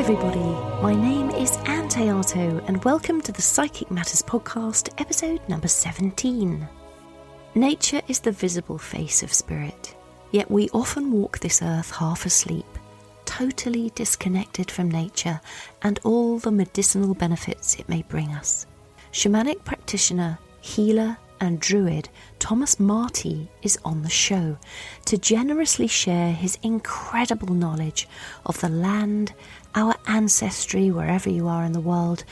everybody, my name is Ann Théato and welcome to the Psychic Matters podcast, episode number 17. Nature is the visible face of spirit, yet we often walk this earth half asleep, totally disconnected from nature and all the medicinal benefits it may bring us. Shamanic practitioner, healer and Druid Thomas Marty is on the show to generously share his incredible knowledge of the land, our ancestry wherever you are in the world,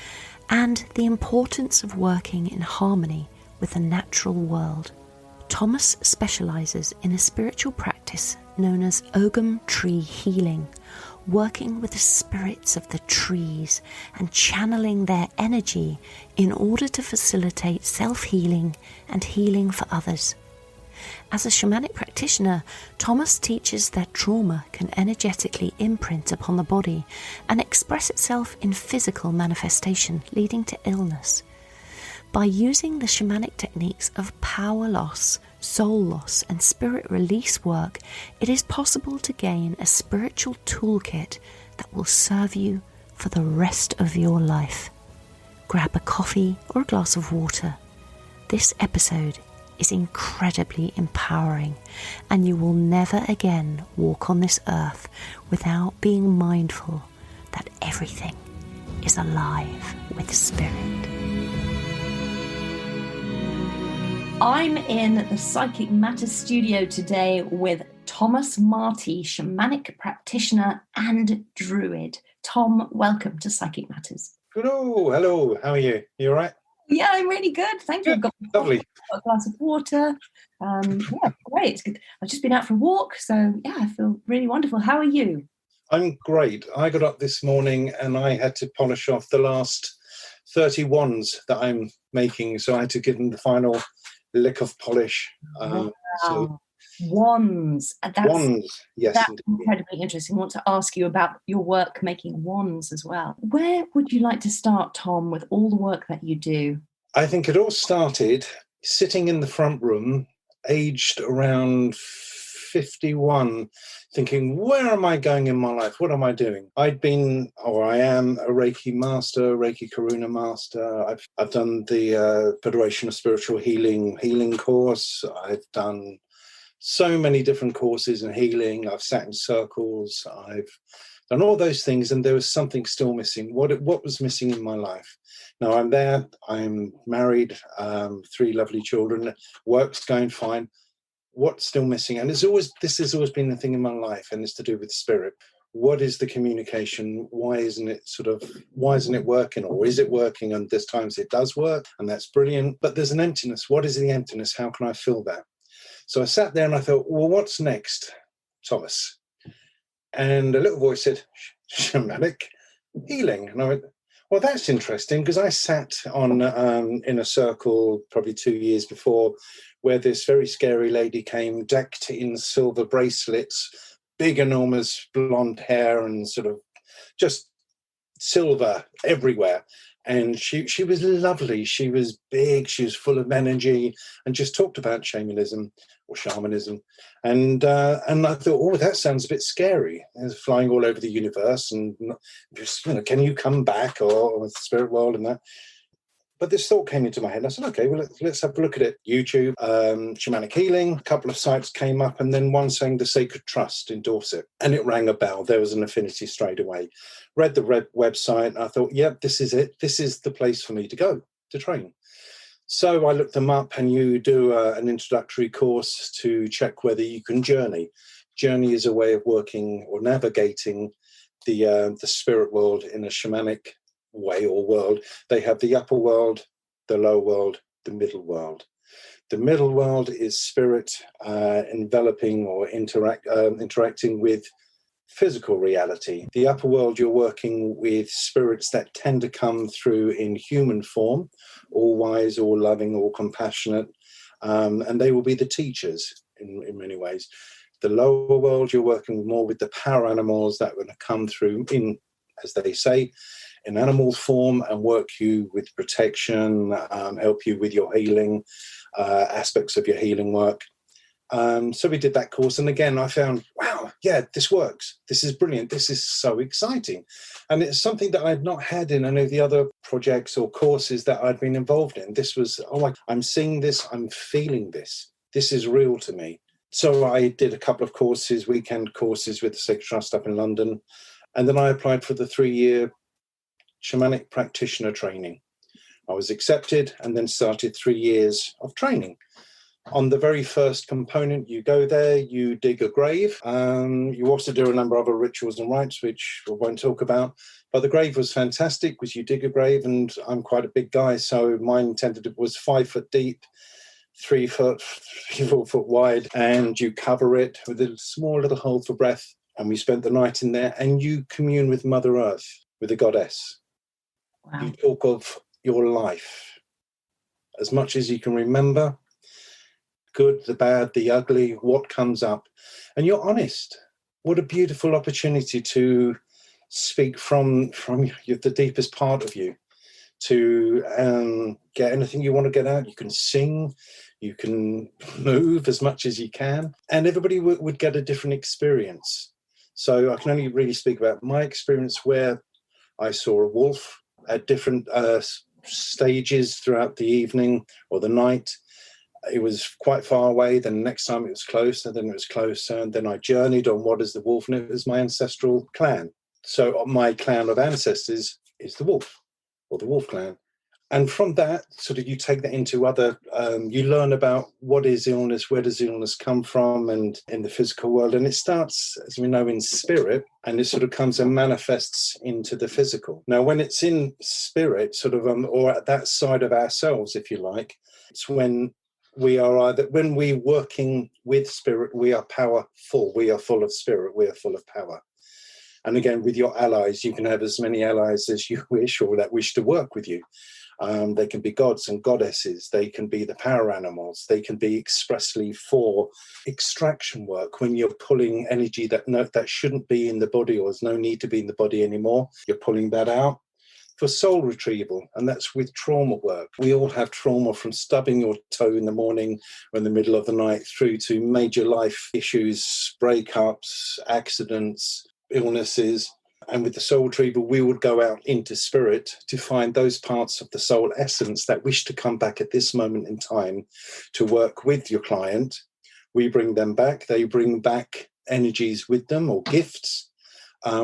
and the importance of working in harmony with the natural world. Thomas specialises in a spiritual practice known as Ogam Tree Healing, working with the spirits of the trees and channeling their energy in order to facilitate self-healing and healing for others. As a shamanic practitioner, Thomas teaches that trauma can energetically imprint upon the body and express itself in physical manifestation, leading to illness. By using the shamanic techniques of power loss, soul loss and spirit release work, it is possible to gain a spiritual toolkit that will serve you for the rest of your life. Grab a coffee or a glass of water. This episode is incredibly empowering, and you will never again walk on this earth without being mindful that everything is alive with spirit. I'm in the Psychic Matters studio today with Thomas Marty, shamanic practitioner and Druid. Tom, welcome to Psychic Matters. Hello. How are you? You all right? Yeah, I'm really good. Thank you. I've got Lovely. a glass of water. Yeah, great. It's good. I've just been out for a walk, so yeah, I feel really wonderful. How are you? I'm great. I got up this morning and I had to polish off the last 30 wands that I'm making, so I had to give them the final lick of polish. Wow. So Wands. wands, yes. That's Indeed. incredibly interesting. I want to ask you about your work making wands as well. Where would you like to start, Tom, with all the work that you do? I think it all started sitting in the front room, aged around 51, thinking, where am I going in my life? What am I doing? I am a Reiki master, Reiki Karuna master. I've done the Federation of Spiritual Healing course. I've done so many different courses in healing. I've sat in circles. I've done all those things, and there was something still missing. What was missing in my life? Now I'm there. I'm married, 3 lovely children. Work's going fine. What's still missing? And this has always been the thing in my life, and it's to do with spirit. What is the communication? Why isn't it working? Or is it working? And there's times it does work, and that's brilliant. But there's an emptiness. What is the emptiness? How can I fill that? So I sat there and I thought, well, what's next, Thomas? And a little voice said, shamanic healing. And I went, well, that's interesting, because I sat on in a circle probably 2 years before, where this very scary lady came, decked in silver bracelets, big, enormous blonde hair, and sort of just silver everywhere. And she was lovely. She was big. She was full of energy, and just talked about shamanism. And I thought, oh, that sounds a bit scary. It's flying all over the universe, and just, can you come back, or the spirit world and that. But this thought came into my head. I said, okay, well, let's have a look at it. YouTube, Shamanic Healing, a couple of sites came up, and then one saying the Sacred Trust in Dorset. And it rang a bell. There was an affinity straight away. Read the website, and I thought, yeah, this is it. This is the place for me to go to train. So I looked them up, and you do an introductory course to check whether you can journey. Journey is a way of working or navigating the spirit world in a shamanic way or world. They have the upper world, the lower world, the middle world. The middle world is spirit enveloping or interacting with physical reality. The upper world, you're working with spirits that tend to come through in human form, all wise, all loving, all compassionate, and they will be the teachers in many ways. The lower world, you're working more with the power animals that are going to come through in, as they say, in animal form, and work you with protection, help you with your healing, aspects of your healing work. So we did that course. And again, I found, wow, yeah, this works. This is brilliant. This is so exciting. And it's something that I'd not had in any of the other projects or courses that I'd been involved in. This was, I'm seeing this, I'm feeling this. This is real to me. So I did a couple of courses, weekend courses with the Sacred Trust up in London. And then I applied for the 3-year Shamanic Practitioner training. I was accepted and then started 3 years of training. On the very first component, you go there, you dig a grave. You also do a number of other rituals and rites, which we won't talk about. But the grave was fantastic, because you dig a grave, and I'm quite a big guy, so mine was 5 foot deep, 3 foot, 4 foot wide, and you cover it with a small little hole for breath. And we spent the night in there, and you commune with Mother Earth, with the goddess. Wow. You talk of your life as much as you can remember. Good, the bad, the ugly, what comes up. And you're honest. What a beautiful opportunity to speak from the deepest part of you, to get anything you want to get out. You can sing, you can move as much as you can, and everybody would get a different experience. So I can only really speak about my experience, where I saw a wolf at different stages throughout the evening or the night. It was quite far away, then the next time it was closer, then it was closer, and then I journeyed on what is the wolf, and it was my ancestral clan. So my clan of ancestors is the wolf, or the wolf clan. And from that, sort of, you take that into other, you learn about what is illness, where does illness come from, and in the physical world. And it starts, as we know, in spirit, and it sort of comes and manifests into the physical. Now, when it's in spirit, sort of, or at that side of ourselves, if you like, it's when when we're working with spirit, we are powerful. We are full of spirit. We are full of power. And again, with your allies, you can have as many allies as you wish, or that wish to work with you. They can be gods and goddesses. They can be the power animals. They can be expressly for extraction work, when you're pulling energy that shouldn't be in the body, or there's no need to be in the body anymore. You're pulling that out. For soul retrieval, and that's with trauma work. We all have trauma, from stubbing your toe in the morning or in the middle of the night, through to major life issues, breakups, accidents, illnesses. And with the soul retrieval, we would go out into spirit to find those parts of the soul essence that wish to come back at this moment in time to work with your client. We bring them back. They bring back energies with them, or gifts.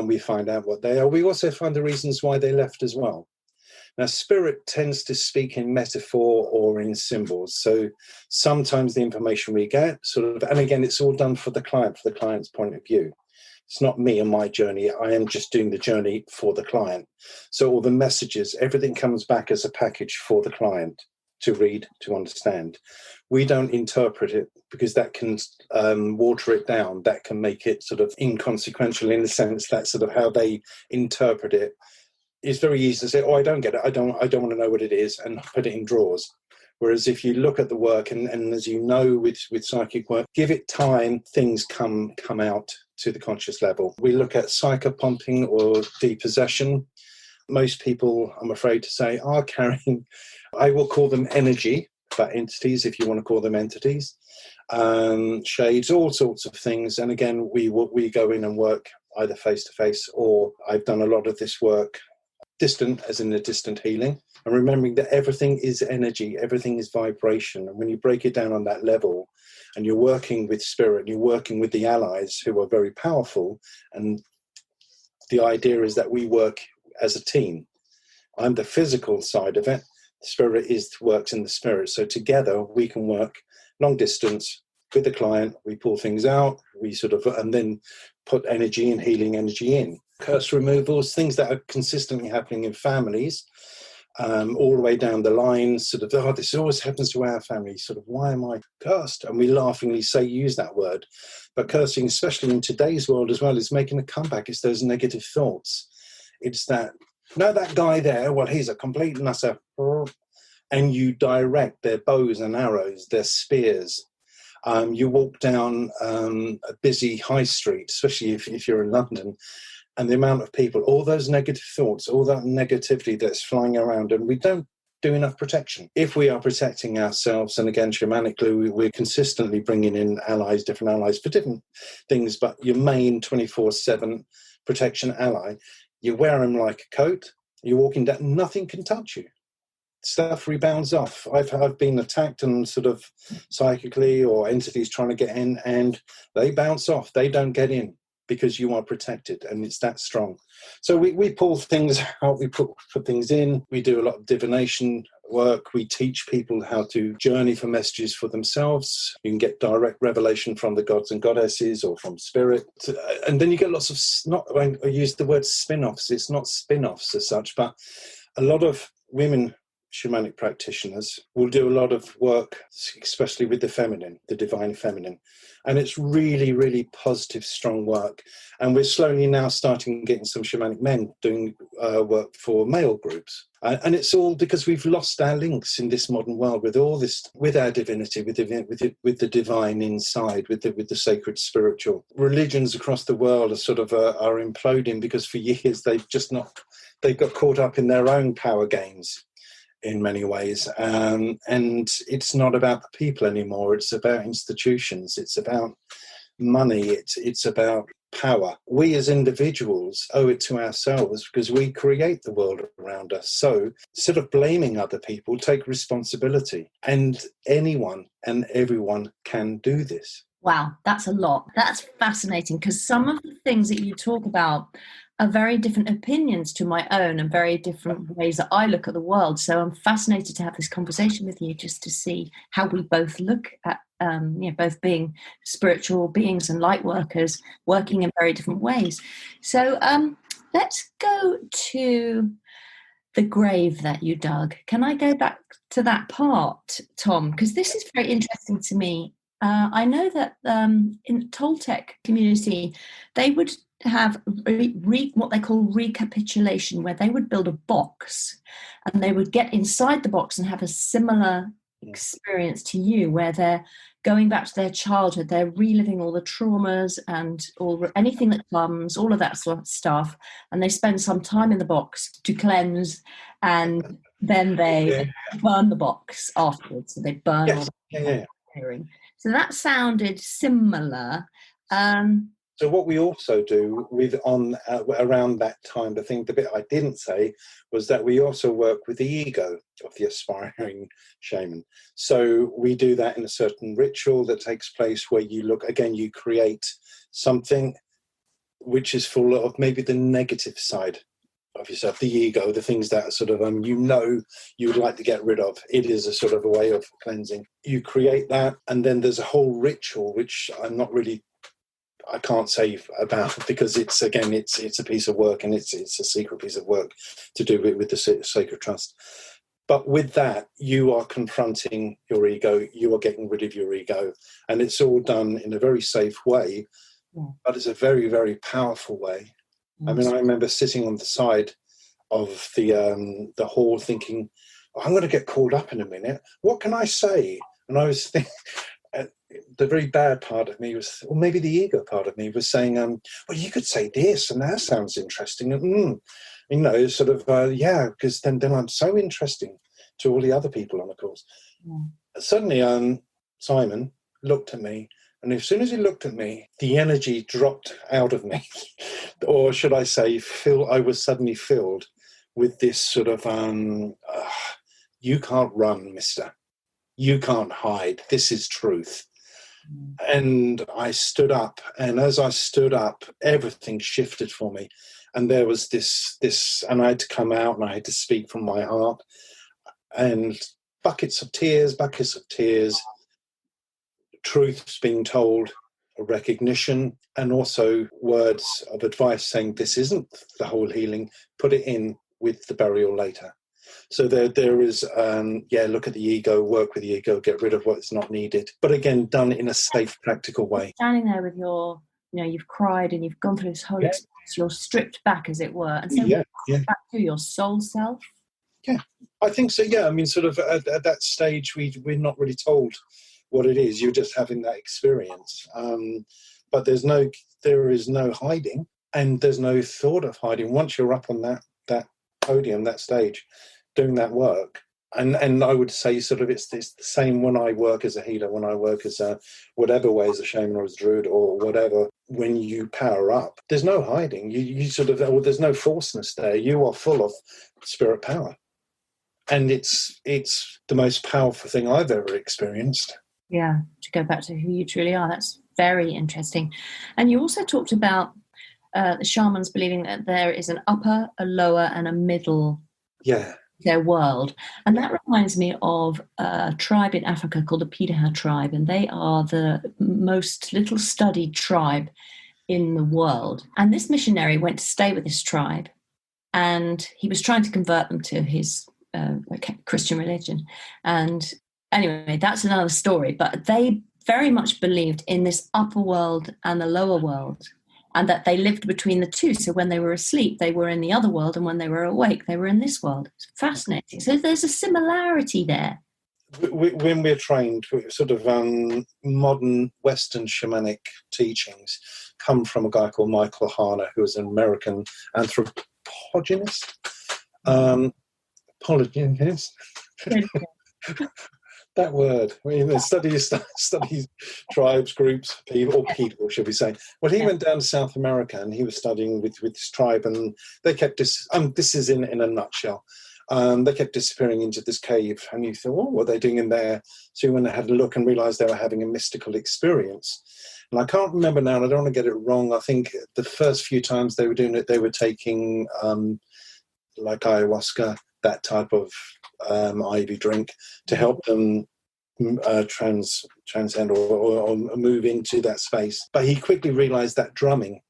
We find out what they are. We also find the reasons why they left as well. Now, spirit tends to speak in metaphor or in symbols. So sometimes the information we get and again, it's all done for the client's point of view. It's not me and my journey. I am just doing the journey for the client. So all the messages, everything comes back as a package for the client to read, to understand. We don't interpret it, because that can water it down. That can make it sort of inconsequential, in the sense that sort of how they interpret it. It's very easy to say, oh, I don't get it. I don't want to know what it is, and put it in drawers. Whereas if you look at the work, and as you know, with psychic work, give it time, things come out to the conscious level. We look at psychopumping or depossession. Most people, I'm afraid to say, are carrying, I will call them energy, but entities, if you want to call them entities, shades, all sorts of things. And again, we go in and work either face-to-face, or I've done a lot of this work distant, as in the distant healing, and remembering that everything is energy, everything is vibration. And when you break it down on that level, and you're working with spirit, you're working with the allies who are very powerful, and the idea is that we work as a team. I'm the physical side of it. Spirit works in the spirit. So together we can work long distance with the client. We pull things out, and then put energy and healing energy in. Curse removals, things that are consistently happening in families, all the way down the line, this always happens to our family, why am I cursed? And we laughingly use that word. But cursing, especially in today's world as well, is making a comeback. It's those negative thoughts. It's that, no, that guy there, well, he's a complete nutter. And you direct their bows and arrows, their spears. You walk down a busy high street, especially if you're in London, and the amount of people, all those negative thoughts, all that negativity that's flying around, and we don't do enough protection? If we are protecting ourselves, and again, shamanically, we're consistently bringing in allies, different allies for different things, but your main 24/7 protection ally, you wear them like a coat, you're walking down, nothing can touch you. Stuff rebounds off. I've been attacked and sort of psychically, or entities trying to get in, and they bounce off. They don't get in because you are protected, and it's that strong. So we pull things out, we put things in, we do a lot of divination work, we teach people how to journey for messages for themselves. You can get direct revelation from the gods and goddesses or from spirit. And then you get lots of, I use the word spin-offs, it's not spin-offs as such, but a lot of women shamanic practitioners will do a lot of work, especially with the feminine, the divine feminine. And it's really, really positive, strong work. And we're slowly now starting getting some shamanic men doing work for male groups. And it's all because we've lost our links in this modern world with all this, with our divinity, with the divine inside, with the sacred spiritual. Religions across the world are sort of are imploding because for years they've got caught up in their own power games in many ways, and it's not about the people anymore. It's about institutions, it's about money, it's about power. We as individuals owe it to ourselves because we create the world around us. So instead of blaming other people, take responsibility, and anyone and everyone can do this. Wow, that's a lot. That's fascinating, because some of the things that you talk about are very different opinions to my own and very different ways that I look at the world. So I'm fascinated to have this conversation with you just to see how we both look at, both being spiritual beings and light workers working in very different ways. So let's go to the grave that you dug. Can I go back to that part, Tom? Because this is very interesting to me. I know that in the Toltec community, they would have what they call recapitulation, where they would build a box and they would get inside the box and have a similar experience to you, where they're going back to their childhood, they're reliving all the traumas and anything that comes, all of that sort of stuff, and they spend some time in the box to cleanse, and then they burn the box afterwards. So they burn all the hearing. So that sounded similar. So what we also do around that time, I think the bit I didn't say was that we also work with the ego of the aspiring shaman. So we do that in a certain ritual that takes place where you create something which is full of maybe the negative side of yourself, the ego, the things that sort of you would like to get rid of. It is a sort of a way of cleansing. You create that, and then there's a whole ritual which I can't say about, because it's a piece of work, and it's a secret piece of work to do with the sacred trust. But with that, you are confronting your ego, you are getting rid of your ego, and it's all done in a very safe way, but it's a very, very powerful way. I mean, I remember sitting on the side of the hall thinking, I'm going to get called up in a minute. What can I say? And I was thinking, the very bad part of me was, or maybe the ego part of me was saying, well, you could say this, and that sounds interesting. And, sort of, because then I'm so interesting to all the other people on the course. Suddenly, Simon looked at me, and as soon as he looked at me, the energy dropped out of me. Or should I say, I was suddenly filled with this sort of, you can't run, mister. You can't hide. This is truth. And I stood up, and as I stood up, everything shifted for me. And there was this, and I had to come out, and I had to speak from my heart, and buckets of tears, truths being told, a recognition, and also words of advice saying, this isn't the whole healing, put it in with the burial later. So there is, look at the ego, work with the ego, get rid of what is not needed. But again, done in a safe, practical way. Standing there with you've cried and you've gone through this whole experience, you're stripped back, as it were. And so back to your soul self. Yeah, I think so, yeah. I mean, sort of at that stage, we're not really told what it is. You're just having that experience. But there is no hiding, and there's no thought of hiding. Once you're up on that podium, that stage, doing that work, And I would say sort of it's the same when I work as a healer, when I work as a whatever way, as a shaman or as a druid or whatever. When you power up, there's no hiding. You sort of, well, there's no falseness there. You are full of spirit power, and it's the most powerful thing I've ever experienced. Yeah, to go back to who you truly are, that's very interesting. And you also talked about the shamans believing that there is an upper, a lower, and a middle. Yeah. Their world. And that reminds me of a tribe in Africa called the Pidaha tribe, and they are the most little studied tribe in the world. And this missionary went to stay with this tribe, and he was trying to convert them to his Christian religion. And anyway, that's another story, but they very much believed in this upper world and the lower world, and that they lived between the two. So when they were asleep, they were in the other world, and when they were awake, they were in this world. It's fascinating. So there's a similarity there. When we're trained, sort of modern Western shamanic teachings come from a guy called Michael Harner, who is an American anthropologist. That word. I mean, studies tribes, groups, people, should we say. Well, he went down to South America, and he was studying with this tribe, and they kept this is in a nutshell. They kept disappearing into this cave, and you thought, what are they doing in there? So you went and had a look and realised they were having a mystical experience. And I can't remember now, and I don't want to get it wrong. I think the first few times they were doing it, they were taking like ayahuasca, that type of IV drink, to help them transcend or move into that space. But he quickly realised that drumming,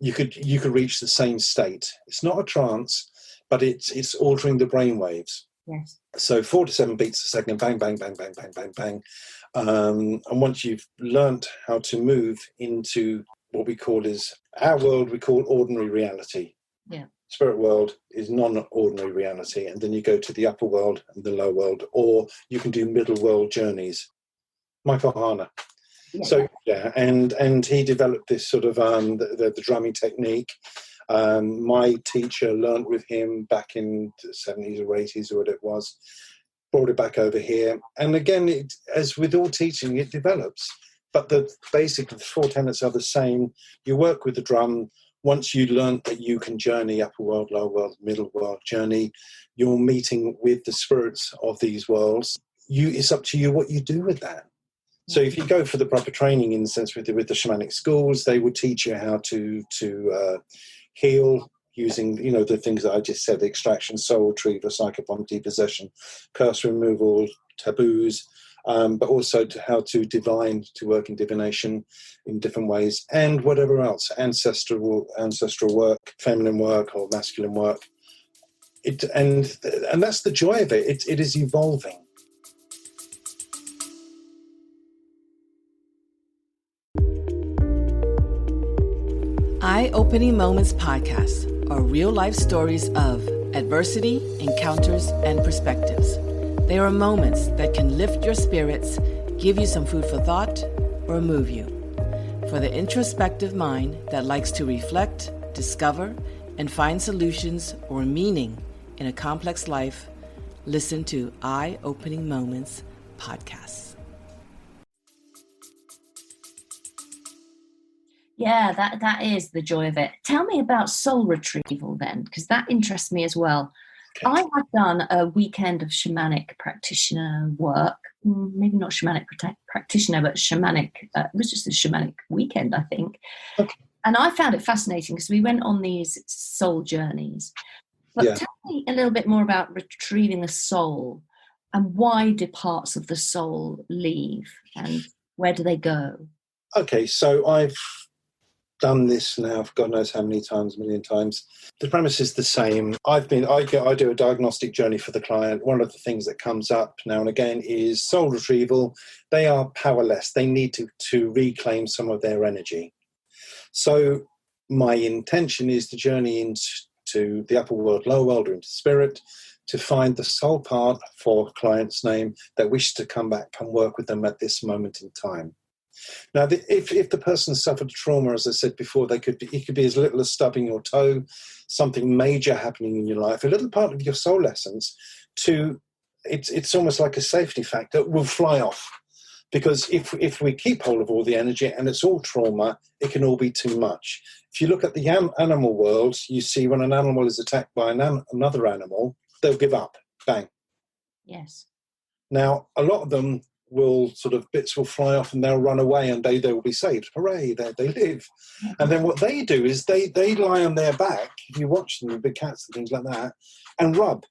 you could reach the same state. It's not a trance, but it's altering the brain waves. Yes. So 4 to 7 beats a second, bang, bang, bang, bang, bang, bang, bang. And once you've learnt how to move into what we call our world, we call ordinary reality. Yeah. Spirit world is non-ordinary reality, and then you go to the upper world and the lower world, or you can do middle world journeys. Michael Harner. Yeah. So and he developed this sort of the drumming technique. My teacher learned with him back in the 70s or 80s or what it was, brought it back over here, and again, as with all teaching, it develops. But basically the 4 tenets are the same. You work with the drum. Once you learn that you can journey upper world, lower world, middle world journey, you're meeting with the spirits of these worlds. It's up to you what you do with that. So if you go for the proper training, in the sense with the shamanic schools, they would teach you how to heal using, the things that I just said: extraction, soul retrieval, psychopomp, depossession, curse removal, taboos. But also how to work in divination in different ways, and whatever else, ancestral work, feminine work or masculine work. And that's the joy of it. It is evolving. Eye-Opening Moments podcasts are real-life stories of adversity, encounters, and perspectives. They are moments that can lift your spirits, give you some food for thought, or move you. For the introspective mind that likes to reflect, discover, and find solutions or meaning in a complex life, listen to Eye-Opening Moments podcasts. Yeah, that is the joy of it. Tell me about soul retrieval then, because that interests me as well. Okay. I have done a weekend of shamanic practitioner work, maybe not shamanic practitioner, but shamanic, it was just a shamanic weekend, I think. Okay. And I found it fascinating because we went on these soul journeys. But tell me a little bit more about retrieving the soul, and why do parts of the soul leave, and where do they go? Okay, so I've done this now, God knows how many times, a million times. The premise is the same. I do a diagnostic journey for the client. One of the things that comes up now and again is soul retrieval. They are powerless. They need to reclaim some of their energy. So my intention is to journey into the upper world, lower world, or into spirit, to find the soul part for a client's name that wishes to come back and work with them at this moment in time. Now, if the person suffered trauma, as I said before, it could be as little as stubbing your toe, something major happening in your life, a little part of your soul essence, to it's almost like a safety factor, will fly off. Because if we keep hold of all the energy and it's all trauma, it can all be too much. If you look at the animal world, you see when an animal is attacked by another animal, they'll give up. Bang. Yes. Now, a lot of them bits will fly off and they'll run away and they will be saved. Hooray, they live. And then what they do is they lie on their back, if you watch them, the big cats and things like that, and rub.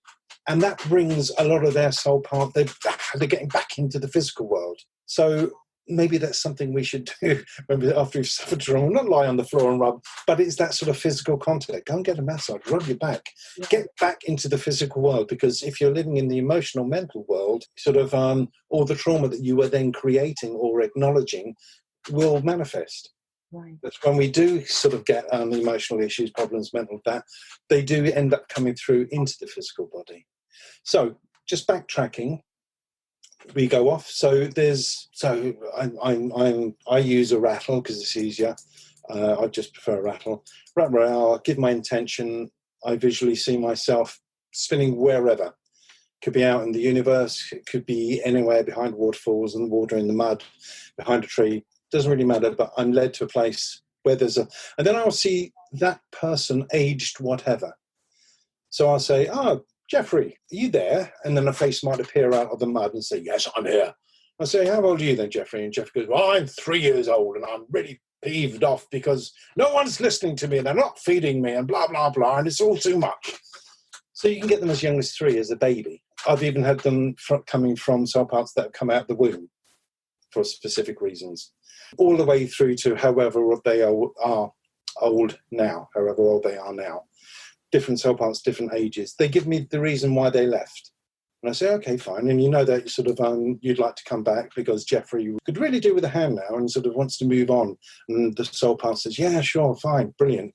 And that brings a lot of their soul part, they're getting back into the physical world. So maybe that's something we should do after we've suffered trauma, not lie on the floor and rub, but it's that sort of physical contact. Go and get a massage, rub your back, get back into the physical world, because if you're living in the emotional, mental world, all the trauma that you were then creating or acknowledging will manifest. Right. That's when we do sort of get emotional issues, problems, mental, that they do end up coming through into the physical body. So just backtracking, we go off. I use a rattle because it's easier. I just prefer a rattle. I'll give my intention. I visually see myself spinning wherever. Could be out in the universe. It could be anywhere behind waterfalls and water in the mud, behind a tree. Doesn't really matter, but I'm led to a place where and then I'll see that person aged whatever. So I'll say, Jeffrey, are you there? And then a face might appear out of the mud and say, yes, I'm here. I say, how old are you then, Jeffrey? And Jeffrey goes, well, I'm 3 years old and I'm really peeved off because no one's listening to me and they're not feeding me and blah, blah, blah, and it's all too much. So you can get them as young as 3 as a baby. I've even had them coming from soul parts that have come out of the womb for specific reasons, all the way through to however they are old now, however old they are now. Different soul parts, different ages. They give me the reason why they left. And I say, okay, fine. And you know that you'd like to come back because Jeffrey could really do with a hand now and wants to move on. And the soul part says, yeah, sure, fine, brilliant.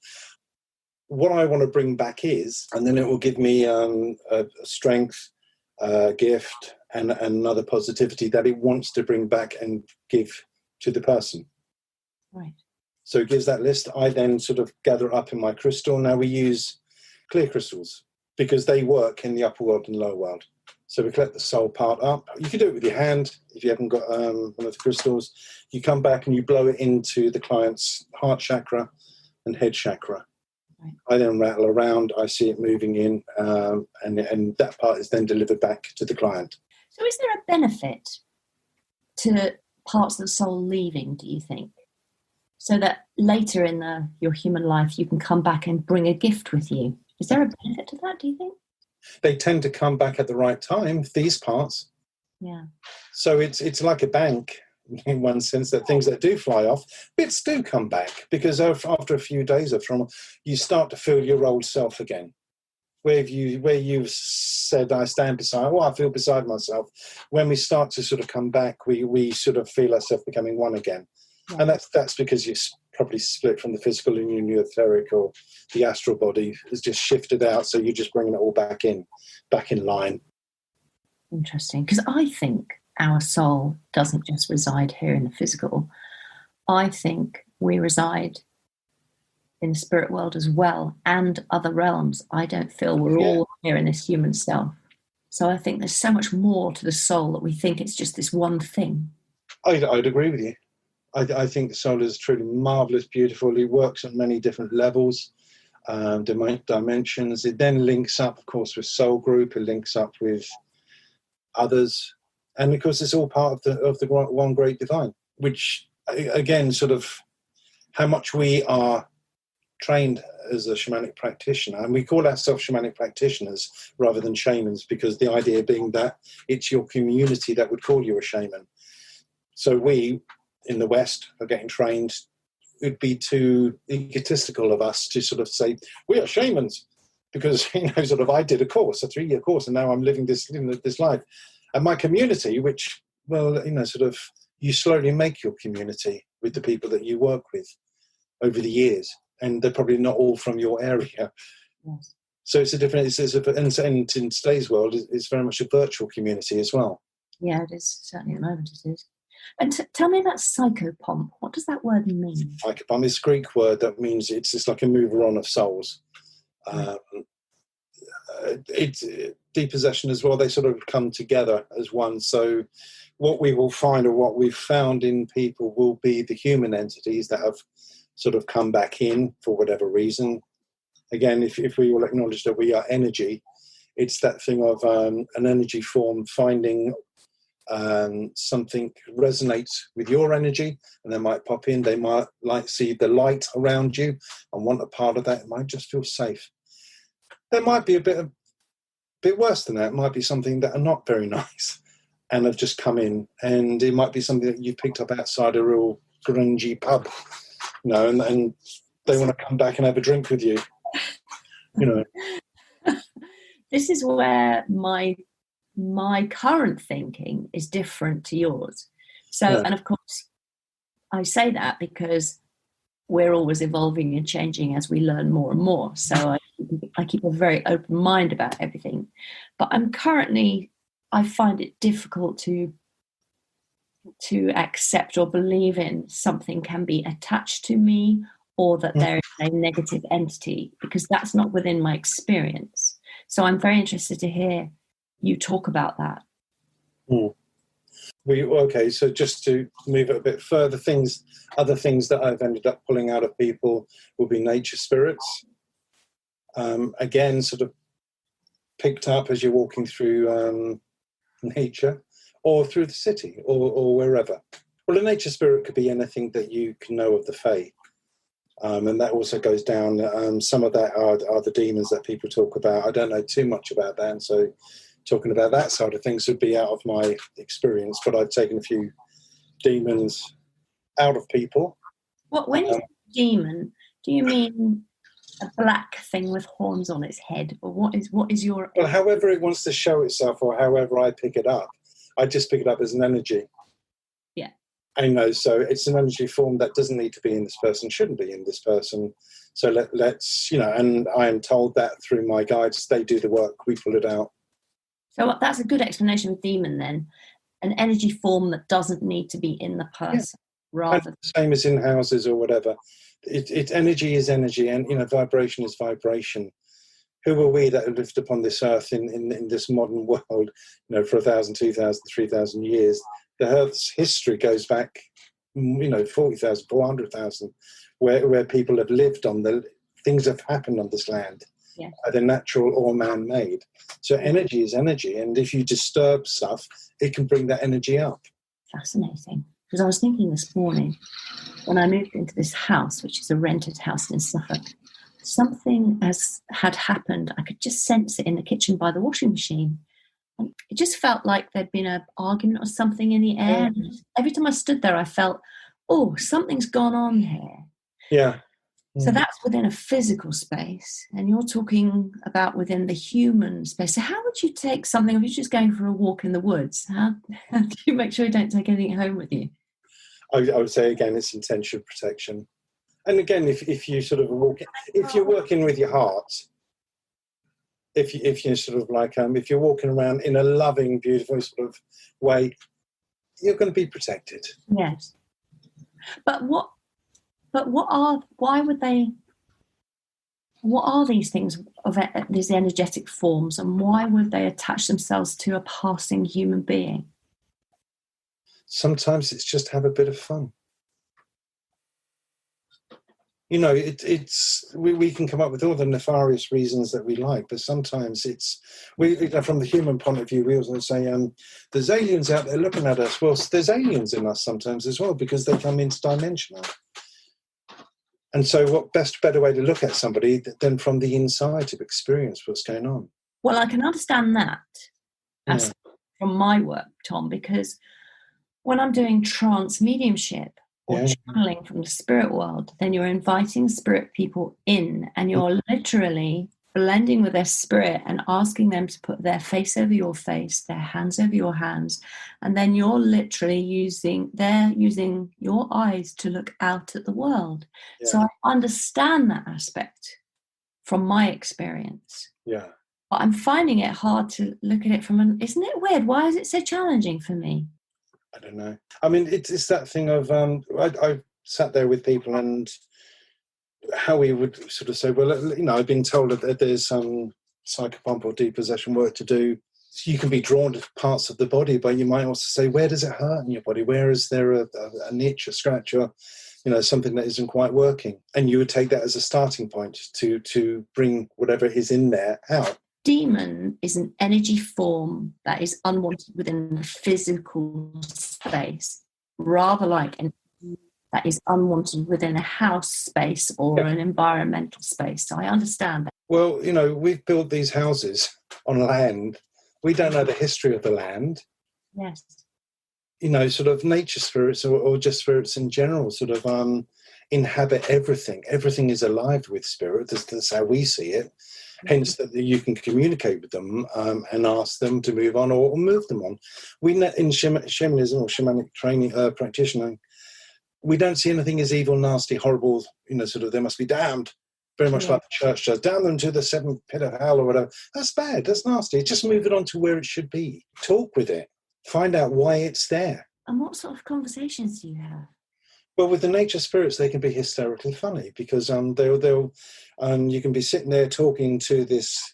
What I want to bring back is, and then it will give me a strength, gift, and another positivity that it wants to bring back and give to the person. Right. So it gives that list. I then gather up in my crystal. Now we use clear crystals because they work in the upper world and lower world. So we collect the soul part up. You can do it with your hand if you haven't got one of the crystals. You come back and you blow it into the client's heart chakra and head chakra. Right. I then rattle around. I see it moving in, and that part is then delivered back to the client. So is there a benefit to parts of the soul leaving, do you think? So that later in your human life you can come back and bring a gift with you. Is there a benefit to that, do you think? They tend to come back at the right time, these parts. Yeah. So it's like a bank in one sense, that things that do fly off, bits do come back, because after a few days of trauma, you start to feel your old self again. Where you've said, I stand beside, I feel beside myself. When we start to come back, we feel ourselves becoming one again. Yeah. And that's because you probably split from the physical and your etheric, or the astral body has just shifted out, so you're just bringing it all back in line. Interesting, because I think our soul doesn't just reside here in the physical. I think we reside in the spirit world as well, and other realms. I don't feel we're all here in this human self. So I think there's so much more to the soul that we think it's just this one thing. I'd agree with you. I think the soul is truly marvellous, beautiful. It works on many different levels, dimensions. It then links up, of course, with soul group. It links up with others. And, of course, it's all part of the one great divine, which, again, how much we are trained as a shamanic practitioner. And we call ourselves shamanic practitioners rather than shamans, because the idea being that it's your community that would call you a shaman. So we, in the West, are getting trained. It'd be too egotistical of us to say, we are shamans, because, I did a 3-year course, and now I'm living this life. And my community, which, you slowly make your community with the people that you work with over the years, and they're probably not all from your area. Yes. So it's a different, and in today's world, it's very much a virtual community as well. Yeah, it is. Certainly at the moment it is. And tell me about psychopomp. What does that word mean? Psychopomp is a Greek word that means it's like a mover on of souls. Right. depossession as well, they sort of come together as one. So what we will find, or what we've found in people, will be the human entities that have sort of come back in for whatever reason. Again, if we will acknowledge that we are energy, it's that thing of an energy form finding something resonates with your energy, and they might pop in. They might like see the light around you and want a part of that. It might just feel safe. There might be a bit worse than that. It might be something that are not very nice and have just come in, and it might be something that you've picked up outside a real grungy pub, you know, and they want to come back and have a drink with you, you know. This is where my current thinking is different to yours. So, Yeah. And of course, I say that because we're always evolving and changing as we learn more and more. So I keep a very open mind about everything. But I find it difficult to accept or believe in something can be attached to me, or that there is a negative entity, because that's not within my experience. So I'm very interested to hear you talk about that. Okay, so just to move it a bit further, other things that I've ended up pulling out of people will be nature spirits. Again, sort of picked up as you're walking through nature, or through the city, or wherever. Well, a nature spirit could be anything that you can know of the Fae. And that also goes down. Some of that are the demons that people talk about. I don't know too much about that, and so talking about that side of things would be out of my experience. But I've taken a few demons out of people. When you say demon, do you mean a black thing with horns on its head, or what is your? Well, however it wants to show itself, or however I pick it up, I just pick it up as an energy. Yeah. I know, so it's an energy form that doesn't need to be in this person, shouldn't be in this person. So let's, you know, and I am told that through my guides, they do the work, we pull it out. So that's a good explanation of demon then. An energy form that doesn't need to be in the person, rather. The same as in houses or whatever. It energy is energy, and, you know, vibration is vibration. Who are we that have lived upon this earth in this modern world, you know, for 1,000, 2,000, 3,000 years? The Earth's history goes back, you know, 40,000, 400,000, where people have lived on things have happened on this land, either natural or man-made. So energy is energy, and if you disturb stuff, it can bring that energy up. Fascinating. Because I was thinking this morning, when I moved into this house, which is a rented house in Suffolk, something had happened. I could just sense it in the kitchen by the washing machine. And it just felt like there'd been an argument or something in the air. And every time I stood there, I felt, oh, something's gone on here. Yeah. So that's within a physical space, and you're talking about within the human space. So how would you take something, if you're just going for a walk in the woods, how do you make sure you don't take anything home with you? I would say, again, it's intention protection. And again, if you sort of if you're working with your heart, if you're sort of like, if you're walking around in a loving, beautiful sort of way, you're going to be protected. Yes. What are these things of these energetic forms, and why would they attach themselves to a passing human being? Sometimes it's just have a bit of fun. You know, we can come up with all the nefarious reasons that we like, but sometimes from the human point of view, we also say, there's aliens out there looking at us. Well, there's aliens in us sometimes as well, because they come interdimensional. And so what better way to look at somebody than from the inside to experience what's going on? Well, I can understand that from my work, Tom, because when I'm doing trance mediumship or channeling from the spirit world, then you're inviting spirit people in, and you're literally blending with their spirit and asking them to put their face over your face, their hands over your hands, and then you're literally using your eyes to look out at the world. So I understand that aspect from my experience. But I'm finding it hard to look at it isn't it weird? Why is it so challenging for me? I don't know. I mean, it's that thing of I sat there with people, and how we would sort of say, well, you know, I've been told that there's psychopomp or depossession work to do. So you can be drawn to parts of the body, but you might also say, where does it hurt in your body? Where is there a niche, a scratch, or something that isn't quite working? And you would take that as a starting point to bring whatever is in there out. Demon is an energy form that is unwanted within the physical space, rather like an that is unwanted within a house space or an environmental space. So I understand that. Well, we've built these houses on land. We don't know the history of the land. Yes. Sort of nature spirits or just spirits in general sort of inhabit everything. Everything is alive with spirit. That's how we see it. Hence, that you can communicate with them and ask them to move on or move them on. We know in shamanism or shamanic training practitioner, we don't see anything as evil, nasty, horrible. Sort of they must be damned. Very much like the church does. Damn them to the seventh pit of hell or whatever. That's bad. That's nasty. Just move it on to where it should be. Talk with it. Find out why it's there. And what sort of conversations do you have? Well, with the nature spirits, they can be hysterically funny because they'll you can be sitting there talking to this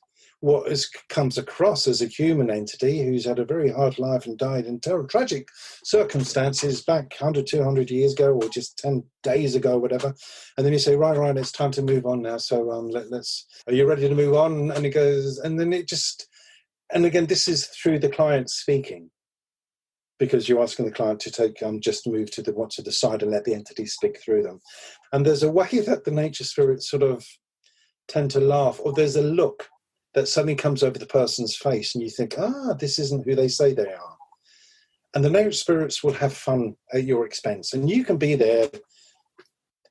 comes across as a human entity who's had a very hard life and died in terrible, tragic circumstances back 100, 200 years ago or just 10 days ago, whatever. And then you say, right, it's time to move on now. So let's. Are you ready to move on? And it goes, and then it just, and again, this is through the client speaking. Because you're asking the client to take just move to the side and let the entity speak through them. And there's a way that the nature spirits sort of tend to laugh, or there's a look that suddenly comes over the person's face and you think, this isn't who they say they are. And the nature spirits will have fun at your expense. And you can be there,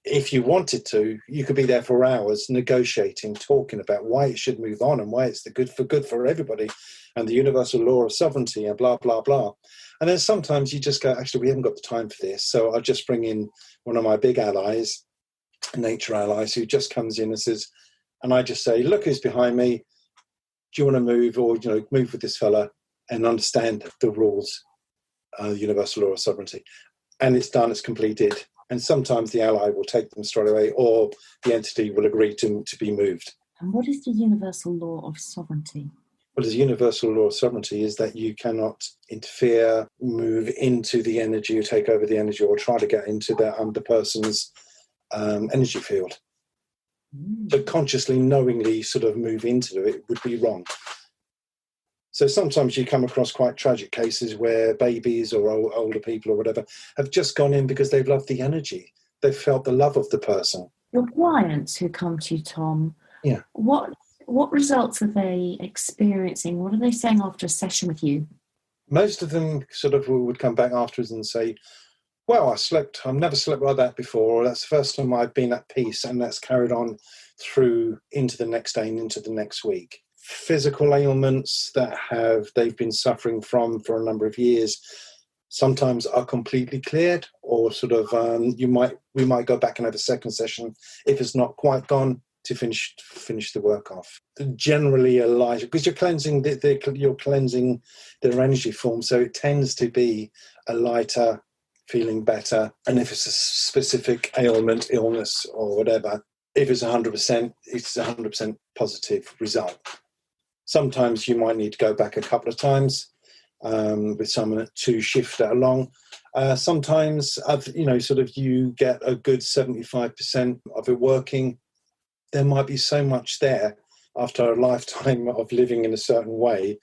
if you wanted to, you could be there for hours negotiating, talking about why it should move on and why it's the good for everybody and the universal law of sovereignty and blah, blah, blah. And then sometimes you just go, actually, we haven't got the time for this. So I'll just bring in one of my big allies, nature allies, who just comes in and says, and I just say, look who's behind me. Do you want to move or, move with this fella and understand the rules, universal law of sovereignty? And it's done, it's completed. And sometimes the ally will take them straight away or the entity will agree to be moved. And what is the universal law of sovereignty? Well, the universal law of sovereignty is that you cannot interfere, move into the energy or take over the energy or try to get into the person's energy field. So consciously, knowingly sort of move into it would be wrong. So sometimes you come across quite tragic cases where babies or older people or whatever have just gone in because they've loved the energy. They've felt the love of the person. Your clients who come to you, Tom, what results are they experiencing? What are they saying after a session with you? Most of them sort of would come back afterwards and say, well, I've never slept like that before. That's the first time I've been at peace, and that's carried on through into the next day and into the next week. Physical ailments that they've been suffering from for a number of years sometimes are completely cleared, or sort of we might go back and have a second session if it's not quite gone to finish the work off. Generally a lighter, because you're cleansing you're cleansing their energy form, so it tends to be a lighter, feeling better. And if it's a specific ailment, illness or whatever, if it's 100%, it's 100% positive result. Sometimes you might need to go back a couple of times with someone to shift it along. Sometimes, you get a good 75% of it working. There might be so much there after a lifetime of living in a certain way,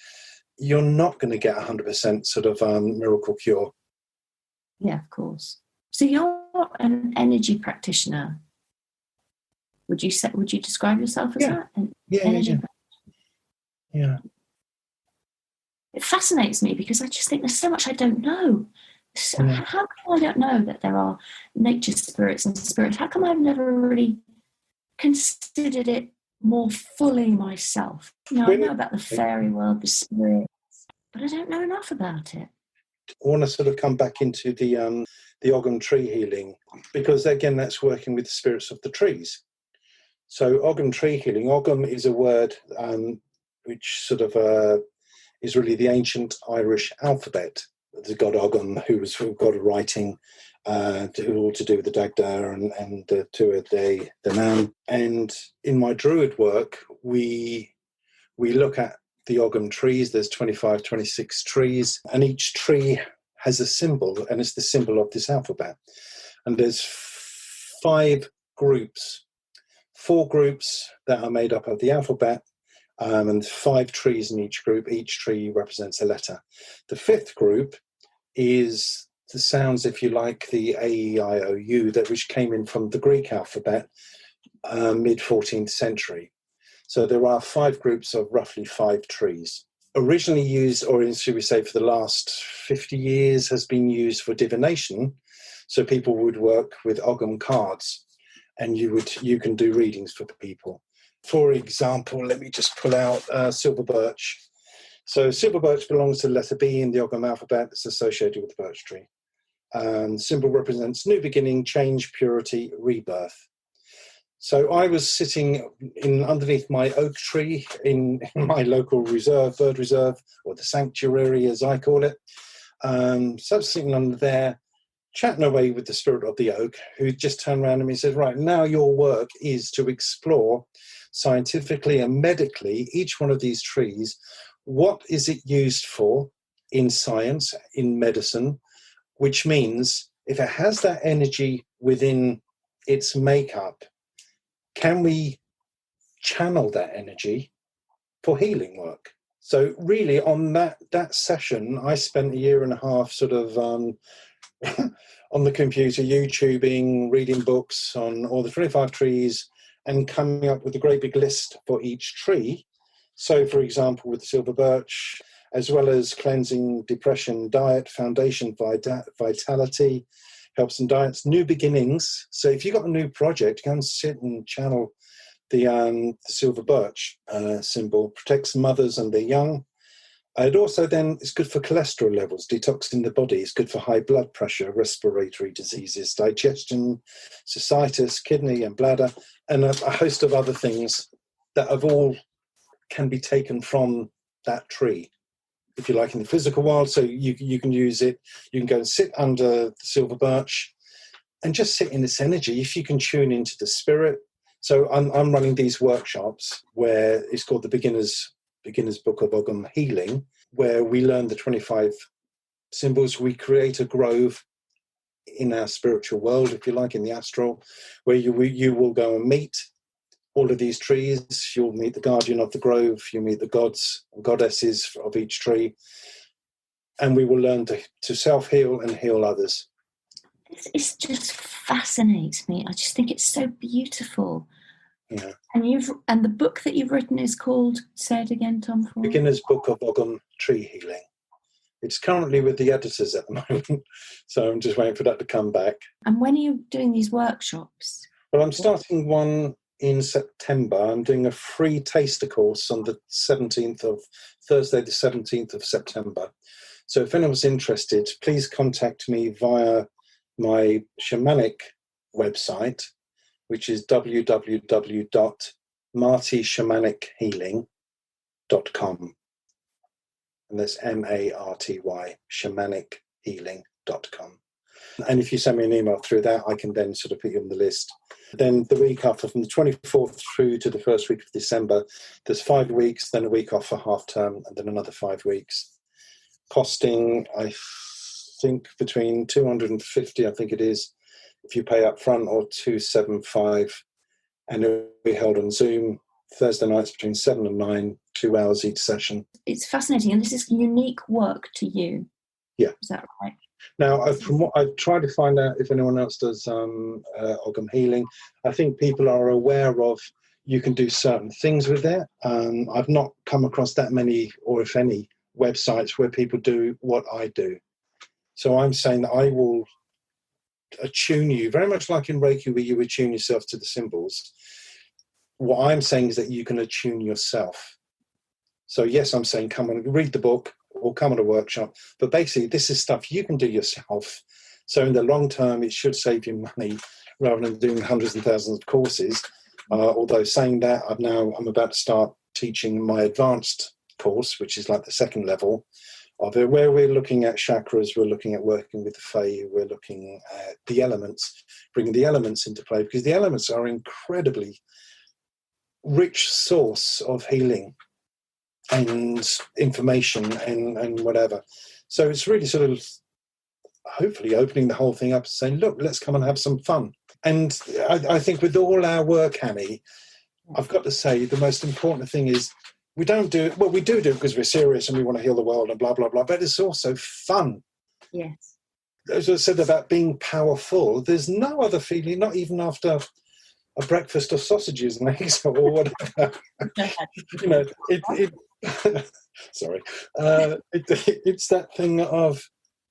you're not going to get 100% sort of miracle cure. Yeah, of course. So you're an energy practitioner. Would you describe yourself as that? Yeah. It fascinates me because I just think there's so much I don't know. So how come I don't know that there are nature spirits and spirits? How come I've never really considered it more fully myself? I know about the fairy world, the spirits, but I don't know enough about it. I want to sort of come back into the Ogam Tree Healing, because again, that's working with the spirits of the trees. So Ogam Tree Healing, Ogam is a word which sort of is really the ancient Irish alphabet. The god Ogam, who was god of writing, all to do with the Dagda and the Tuatha De Danann. And in my Druid work, we We look at the Ogam trees. There's 25, 26 trees, and each tree has a symbol, and it's the symbol of this alphabet. And there's 5 groups, 4 groups that are made up of the alphabet, and 5 trees in each group. Each tree represents a letter. The 5th group is the sounds, if you like, the A, E, I, O, U, which came in from the Greek alphabet, mid-14th century. So there are 5 groups of roughly 5 trees. Originally used, or should we say for the last 50 years, has been used for divination. So people would work with Ogam cards, and you can do readings for people. For example, let me just pull out silver birch. So silver birch belongs to the letter B in the Ogam alphabet. It's associated with the birch tree. Symbol represents new beginning, change, purity, rebirth. So I was sitting underneath my oak tree in my local reserve, bird reserve, or the sanctuary as I call it. So I was sitting under there, chatting away with the spirit of the oak, who just turned around to me and said, right, now your work is to explore scientifically and medically each one of these trees. What is it used for in science, in medicine? Which means if it has that energy within its makeup, can we channel that energy for healing work? So really on that session, I spent 1.5 years sort of on the computer, YouTubing, reading books on all the 25 trees and coming up with a great big list for each tree. So for example, with the silver birch, as well as cleansing, depression, diet, foundation, vitality, helps and diets, new beginnings. So if you've got a new project, go and sit and channel the silver birch symbol. Protects mothers and their young. It also then is good for cholesterol levels, detoxing the body. It's good for high blood pressure, respiratory diseases, digestion, cystitis, kidney and bladder, and a host of other things that have all can be taken from that tree, if you like, in the physical world. So you can use it. You can go and sit under the silver birch and just sit in this energy. If you can tune into the spirit. So I'm running these workshops where it's called the Beginner's Book of Ogam Healing, where we learn the 25 symbols. We create a grove in our spiritual world, if you like, in the astral, where you will go and meet all of these trees. You'll meet the guardian of the grove. You'll meet the gods and goddesses of each tree. And we will learn to self-heal and heal others. This just fascinates me. I just think it's so beautiful. Yeah. And the book that you've written is called, say it again, Tom. For Beginner's Book of Ogam Tree Healing. It's currently with the editors at the moment, so I'm just waiting for that to come back. And when are you doing these workshops? Well, I'm starting one in September. I'm doing a free taster course on the Thursday the 17th of September. So if anyone's interested, please contact me via my shamanic website, which is www.martyshamanichealing.com. And that's Marty, shamanichealing.com. And if you send me an email through that, I can then sort of put you on the list. Then the week after, from the 24th through to the first week of December, there's 5 weeks, then a week off for half term, and then another 5 weeks. Costing, I think, between 250, I think it is, if you pay up front, or 275. And it'll be held on Zoom Thursday nights between 7 and 9, 2 hours each session. It's fascinating, and this is unique work to you. Yeah. Is that right? Now, from what I've tried to find out if anyone else does Ogam Healing, I think people are aware of you can do certain things with it. I've not come across that many, or if any, websites where people do what I do. So I'm saying that I will attune you, very much like in Reiki where you attune yourself to the symbols. What I'm saying is that you can attune yourself. So yes, I'm saying come and read the book or come on a workshop, but basically this is stuff you can do yourself. So in the long term, it should save you money rather than doing hundreds and thousands of courses. Although saying that, I'm about to start teaching my advanced course, which is like the second level of it, where we're looking at chakras, we're looking at working with the Fae, we're looking at the elements, bringing the elements into play, because the elements are incredibly rich source of healing. and information and whatever. So it's really sort of hopefully opening the whole thing up and saying, look, let's come and have some fun. And I think with all our work, Annie, I've got to say the most important thing is we don't do it. Well, we do it because we're serious and we want to heal the world and blah, blah, blah. But it's also fun. Yes. As I said about being powerful, there's no other feeling, not even after a breakfast of sausages and eggs or whatever. Sorry. It's that thing of,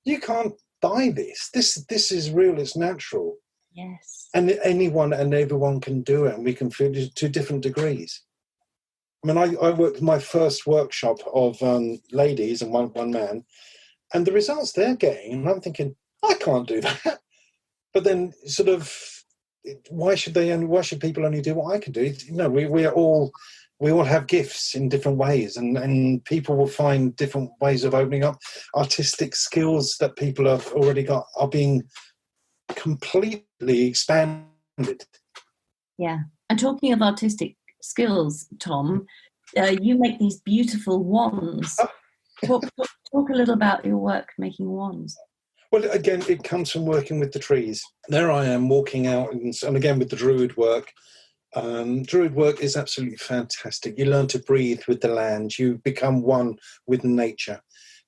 you can't buy this. This is real, it's natural. Yes. And anyone and everyone can do it, and we can feel it to different degrees. I mean, I worked my first workshop of ladies and one man, and the results they're getting, and I'm thinking, I can't do that. But then sort of, why should people only do what I can do? We all have gifts in different ways, and people will find different ways of opening up. Artistic skills that people have already got are being completely expanded. Yeah. And talking of artistic skills, Tom, you make these beautiful wands. Talk a little about your work making wands. Well, again, it comes from working with the trees. There I am walking out, and again with the Druid work. Druid work is absolutely fantastic. You learn to breathe with the land. You become one with nature.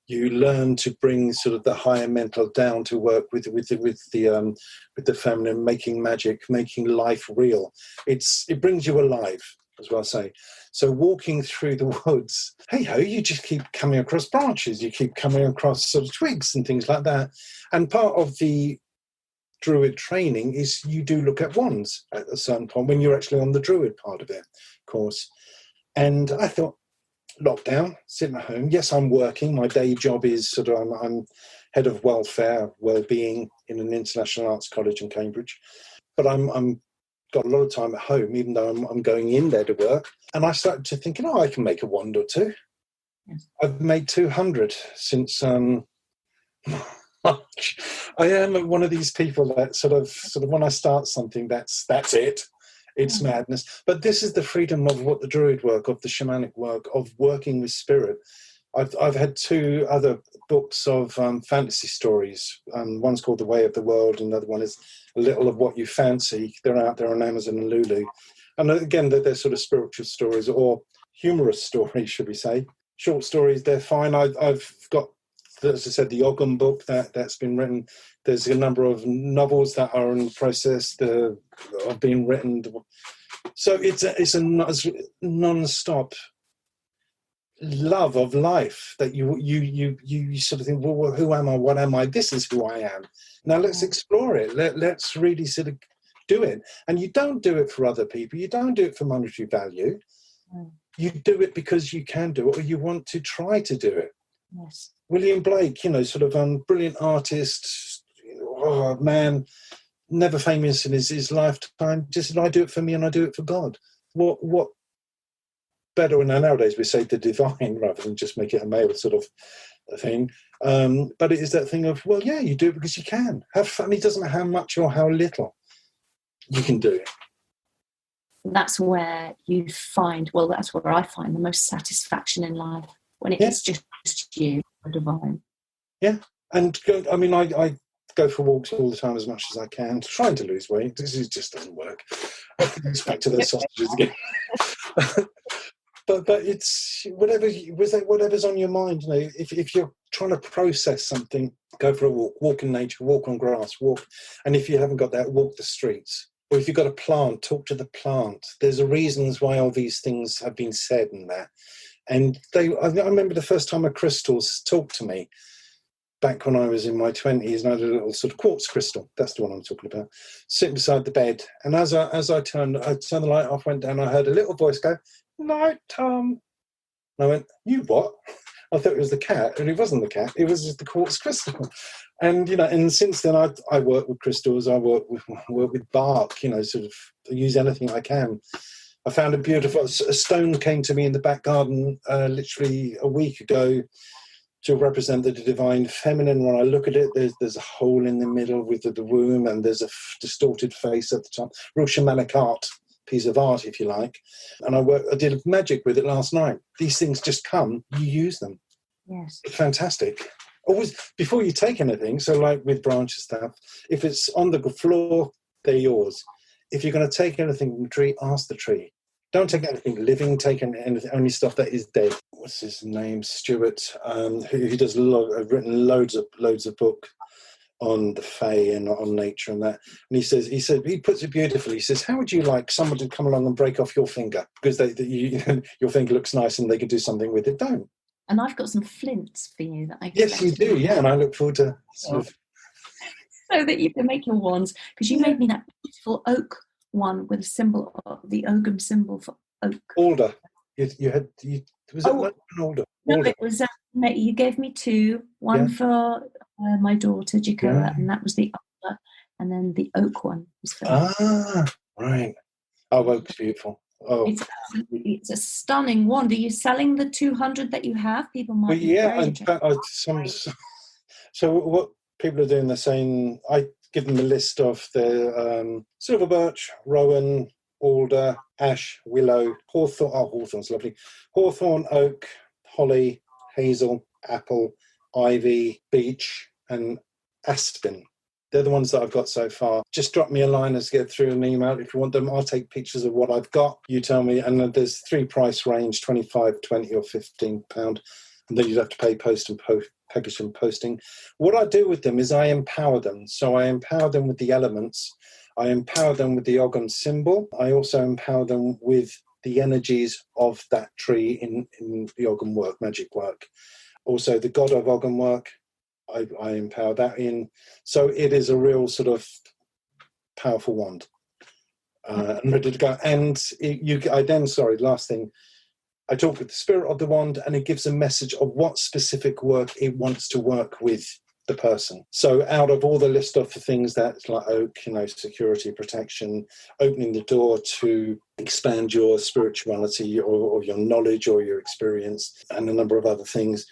You learn to bring sort of the higher mental down to work with the feminine, making magic, making life real. It brings you alive, as well say. So walking through the woods, hey ho, you just keep coming across branches. You keep coming across sort of twigs and things like that. And part of the Druid training is you do look at wands at a certain point when you're actually on the Druid part of it, of course. And I thought, lockdown, sitting at home. Yes, I'm working. My day job is sort of I'm head of welfare, well-being in an international arts college in Cambridge. But I'm got a lot of time at home, even though I'm going in there to work. And I started to thinking, I can make a wand or two. Yes. I've made 200 since March. I am one of these people that sort of when I start something, that's it. It's madness. But this is the freedom of what the Druid work, of the shamanic work, of working with spirit. I've had 2 other books of fantasy stories. One's called The Way of the World, and another one is A Little of What You Fancy. They're out there on Amazon and Lulu. And again, they're sort of spiritual stories or humorous stories, should we say. Short stories, they're fine. I've got, as I said, the Ogam book that's been written. There's a number of novels that are in process that are being written. So it's a non-stop love of life that you sort of think, well, who am I? What am I? This is who I am. Now let's explore it. Let's really sort of do it. And you don't do it for other people. You don't do it for monetary value. You do it because you can do it, or you want to try to do it. Yes. William Blake, sort of brilliant artist, man, never famous in his lifetime. Just said, I do it for me and I do it for God. What better? Now nowadays we say the divine rather than just make it a male sort of thing. But it is that thing of, well, yeah, you do it because you can. Have fun. It doesn't matter how much or how little. You can do it. That's where you find, well, that's where I find the most satisfaction in life, when it's just you, the divine. Yeah. And I go for walks all the time as much as I can, trying to lose weight. This just doesn't work. It's back to the sausages again. but it's whatever's on your mind. If you're trying to process something, go for a walk in nature, walk on grass, walk. And if you haven't got that, walk the streets. Or if you've got a plant, talk to the plant. There's reasons why all these things have been said and that. And I remember the first time a crystal talked to me back when I was in my 20s, and I had a little sort of quartz crystal. That's the one I'm talking about. Sitting beside the bed. And as I turned the light off, went down, I heard a little voice go, "Night, Tom." And I went, "You what?" I thought it was the cat, and it wasn't the cat. It was just the quartz crystal. And, and since then I work with crystals. I work with bark, sort of use anything I can. I found a stone came to me in the back garden literally a week ago to represent the divine feminine. When I look at it, there's a hole in the middle with the womb, and there's a distorted face at the top. Real shamanic art piece of art, if you like. And I did magic with it last night. These things just come, you use them. Yes. Fantastic. Always, before you take anything, so like with branch stuff, if it's on the floor, they're yours. If you're going to take anything from the tree, ask the tree. Don't take anything living, take anything, only stuff that is dead. What's his name? Stuart, who does written loads of book on the Fae and on nature and that. And he puts it beautifully. He says, how would you like someone to come along and break off your finger because your finger looks nice and they could do something with it? Don't. And I've got some flints for you that I can. Yes, you do. Yeah, and I look forward to so that you can make your wands, because you made me that beautiful oak one with a symbol, the Ogam symbol for oak. Alder. Was it an alder? No, Alder. it was. You gave me two. One for my daughter Jacoa, and that was the alder, and then the oak one was for. Right. Oh, oak's beautiful. Oh, it's a stunning wand. Are you selling the 200 that you have? People might. So what people are doing, they're saying, I give them a list of the silver birch, rowan, alder, ash, willow, hawthorn. Oh, hawthorn's lovely. Hawthorn, oak, holly, hazel, apple, ivy, beech, and aspen. They're the ones that I've got so far. Just drop me a line as get through an email. If you want them, I'll take pictures of what I've got. You tell me. And there's 3 price range, 25, 20 or £15. And then you'd have to pay package and posting. What I do with them is I empower them. So I empower them with the elements. I empower them with the Ogam symbol. I also empower them with the energies of that tree in the Ogam work, magic work. Also the god of Ogam work. I empower that in. So it is a real sort of powerful wand. And ready to go. And last thing, I talk with the spirit of the wand and it gives a message of what specific work it wants to work with the person. So out of all the list of the things that's like oak, security, protection, opening the door to expand your spirituality or your knowledge or your experience and a number of other things,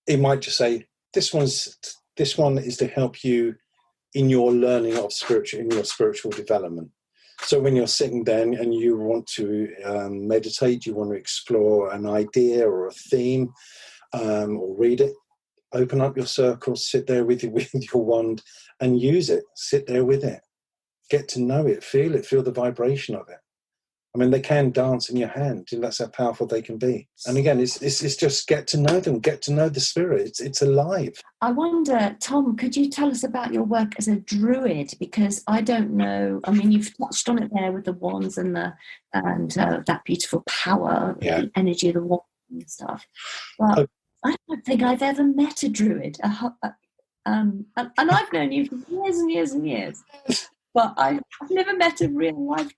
it might just say, this one is to help you in your learning of your spiritual development. So when you're sitting down and you want to meditate, you want to explore an idea or a theme, or read it, open up your circle, sit there with your wand and use it. Sit there with it. Get to know it, feel the vibration of it. I mean, they can dance in your hand. That's how powerful they can be. And again, it's just get to know them, get to know the spirit. It's alive. I wonder, Tom, could you tell us about your work as a druid? Because I don't know. I mean, you've touched on it there with the wands and that beautiful power, the energy of the wand and stuff. But I don't think I've ever met a druid. And I've known you for years and years and years. But I've never met a real life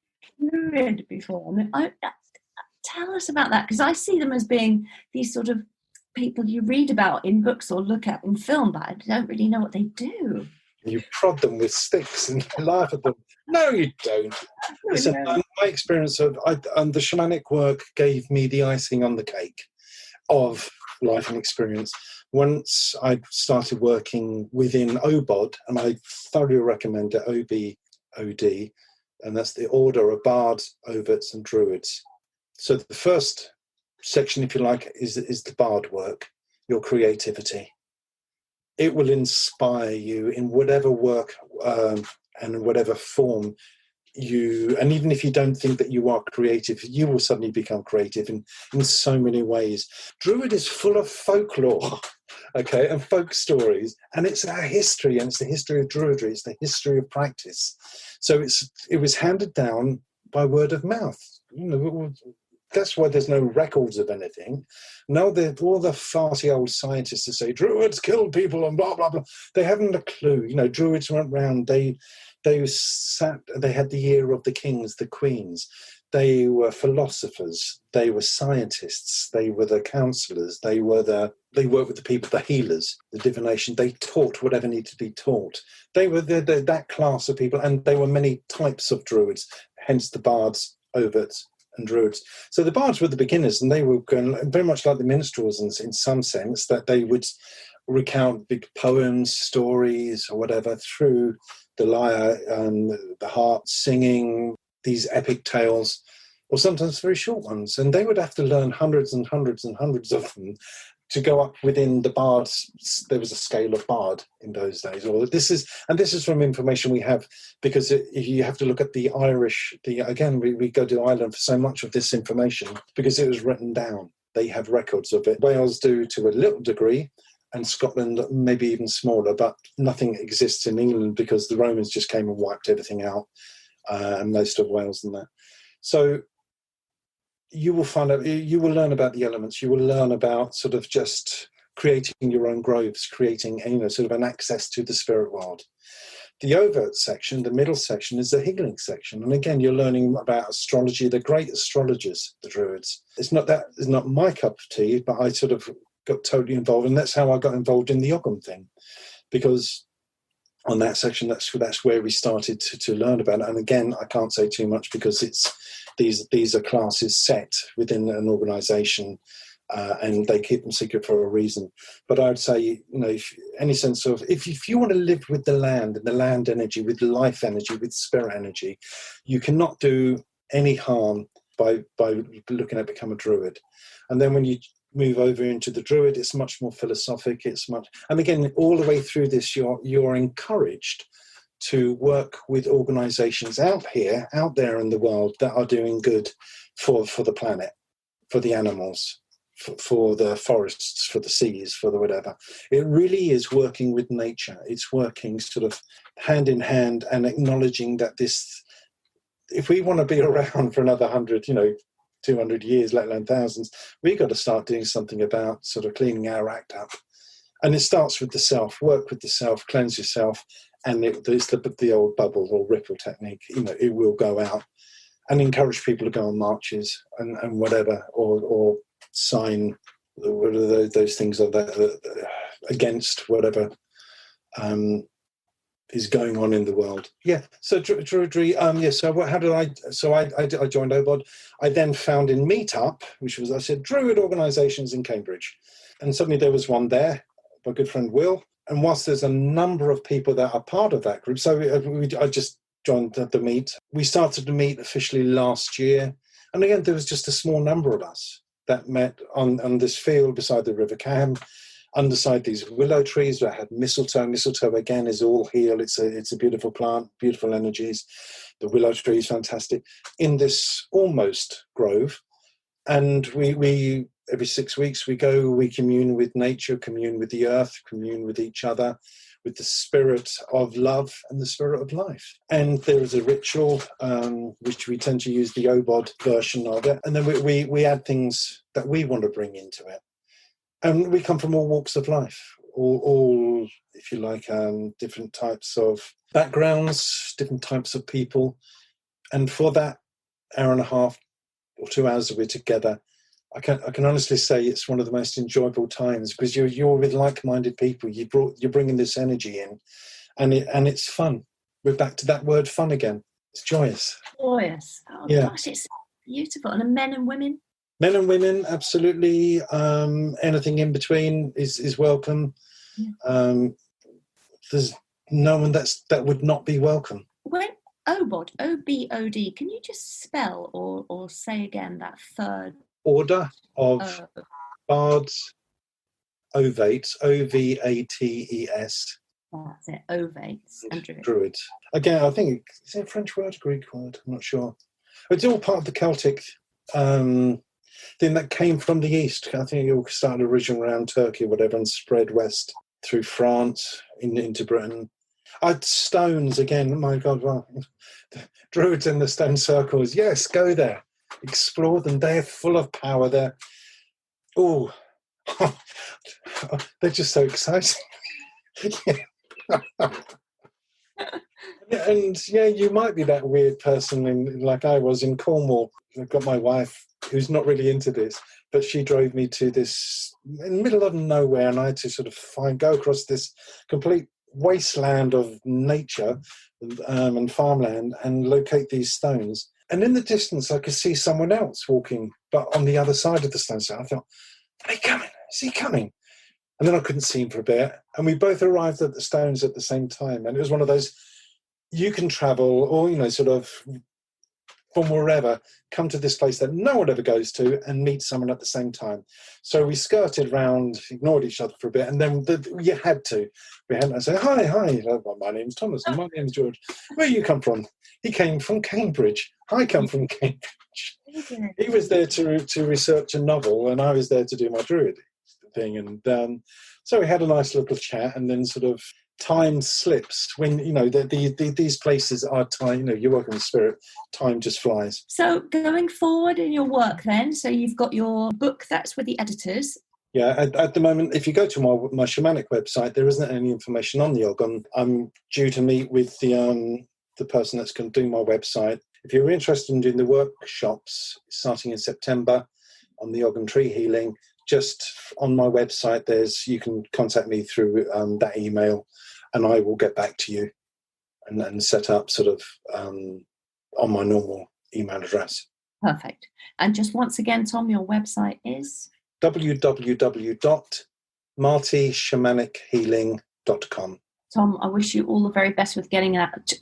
druid before. Tell us about that, because I see them as being these sort of people you read about in books or look at in film, but I don't really know what they do. You prod them with sticks and laugh at them. No, you don't. Listen, my experience of the shamanic work gave me the icing on the cake of life and experience. Once I started working within OBOD, and I thoroughly recommend it, OBOD, and that's the order of bards, overts, and druids. So the first section, if you like, is the bard work, your creativity. It will inspire you in whatever work and in whatever form and even if you don't think that you are creative, you will suddenly become creative in so many ways. Druid is full of folklore, okay, and folk stories, and it's our history, and it's the history of Druidry, it's the history of practice. So it was handed down by word of mouth. That's why there's no records of anything. No, all the farty old scientists who say Druids killed people and blah blah blah. They haven't a clue. Druids went round. They had the year of the kings, the queens. They were philosophers. They were scientists. They were the counselors. They worked with the people, the healers, the divination. They taught whatever needed to be taught. They were that class of people, and there were many types of druids, hence the bards, overts, and druids. So the bards were the beginners, and they were very much like the minstrels in some sense, that they would recount big poems, stories, or whatever through the lyre and the harp, singing. these epic tales, or sometimes very short ones, and they would have to learn hundreds and hundreds and hundreds of them to go up within the bards. There was a scale of bard in those days. Or this is from information we have, because you have to look at the Irish. We go to Ireland for so much of this information because it was written down. They have records of it. Wales do to a little degree, and Scotland maybe even smaller, but nothing exists in England because the Romans just came and wiped everything out, and most of Wales and that. So you will find out, you will learn about the elements, you will learn about sort of just creating your own groves, creating, sort of an access to the spirit world. The overt section, the middle section, is the healing section. And again, you're learning about astrology, the great astrologers, the Druids. It's not my cup of tea, but I sort of got totally involved. And that's how I got involved in the Ogam thing. Because on that section, that's where we started to learn about it. And again, I can't say too much because these are classes set within an organisation, and they keep them secret for a reason. But I would say, if you want to live with the land and the land energy, with life energy, with spirit energy, you cannot do any harm by looking at become a Druid. And then when you move over into the Druid, it's much more philosophic. And again, all the way through this, you're encouraged to work with organisations out there in the world that are doing good for the planet, for the animals, for the forests, for the seas, for the whatever. It really is working with nature. It's working sort of hand in hand and acknowledging that if we want to be around for another 100, 200 years, let alone thousands, we've got to start doing something about sort of cleaning our act up. And it starts with the self, work with the self, cleanse yourself, and there's the old bubble or ripple technique. It will go out, and encourage people to go on marches and whatever, or sign whatever those things are that against whatever is going on in the world. Yeah. So Druidry. So how did I? So I joined OBOD. I then found in Meetup, which was, I said, Druid organisations in Cambridge, and suddenly there was one there. My good friend Will. And whilst there's a number of people that are part of that group, so I just joined the meet. We started to meet officially last year. And again, there was just a small number of us that met on this field beside the River Cam, underside these willow trees that had mistletoe. Mistletoe, again, is all heal. It's a beautiful plant, beautiful energies. The willow tree is fantastic. In this almost grove. And we every 6 weeks we commune with nature, commune with the earth, commune with each other, with the spirit of love and the spirit of life. And there is a ritual, which we tend to use the OBOD version of it. And then we add things that we want to bring into it. And we come from all walks of life, all if you like, different types of backgrounds, different types of people. And for that hour and a half or 2 hours that we're together, I can honestly say it's one of the most enjoyable times, because you're with like-minded people. You're bringing this energy in, and it's fun. We're back to that word fun again. It's joyous. Joyous. Oh yeah. Gosh, it's beautiful. And men and women. Men and women, absolutely. Anything in between is welcome. Yeah. There's no one that would not be welcome. When OBOD, O-B-O-D, can you just spell or say again that third? Order of Bards, Ovates, O-V-A-T-E-S. That's it, Ovates and Druids. Again, I think, is it a French word, a Greek word? I'm not sure. It's all part of the Celtic thing that came from the East. I think it all started originally around Turkey or whatever and spread west through France into Britain. Stones, again, my God, well, the Druids in the stone circles, yes, go there. Explore them. They're full of power. They're just so exciting. And you might be that weird person like I was in Cornwall. I've got my wife who's not really into this, but she drove me to this in the middle of nowhere, and I had to sort of go across this complete wasteland of nature and farmland and locate these stones. And in the distance, I could see someone else walking, but on the other side of the stone. So I thought, are they coming? Is he coming? And then I couldn't see him for a bit. And we both arrived at the stones at the same time. And it was one of those, you can travel or, sort of from wherever come to this place that no one ever goes to and meet someone at the same time. So we skirted round, ignored each other for a bit, and then you had to. We had to say, hi, my name's Thomas, and my name's George. Where you come from? He came from Cambridge. I come from Cambridge. He was there to research a novel, and I was there to do my Druid thing. And so we had a nice little chat, and then sort of time slips when, these places are time, you're working with spirit, time just flies. So going forward in your work then, so you've got your book that's with the editors. Yeah, at the moment, if you go to my Shamanic website, there isn't any information on the Ogam. I'm due to meet with the person that's going to do my website. If you're interested in doing the workshops starting in September on the Ogam Tree Healing, just on my website, you can contact me through that email, and I will get back to you and set up sort of on my normal email address. Perfect. And just once again, Tom, your website is? www.martyshamanichealing.com. Tom, I wish you all the very best with getting that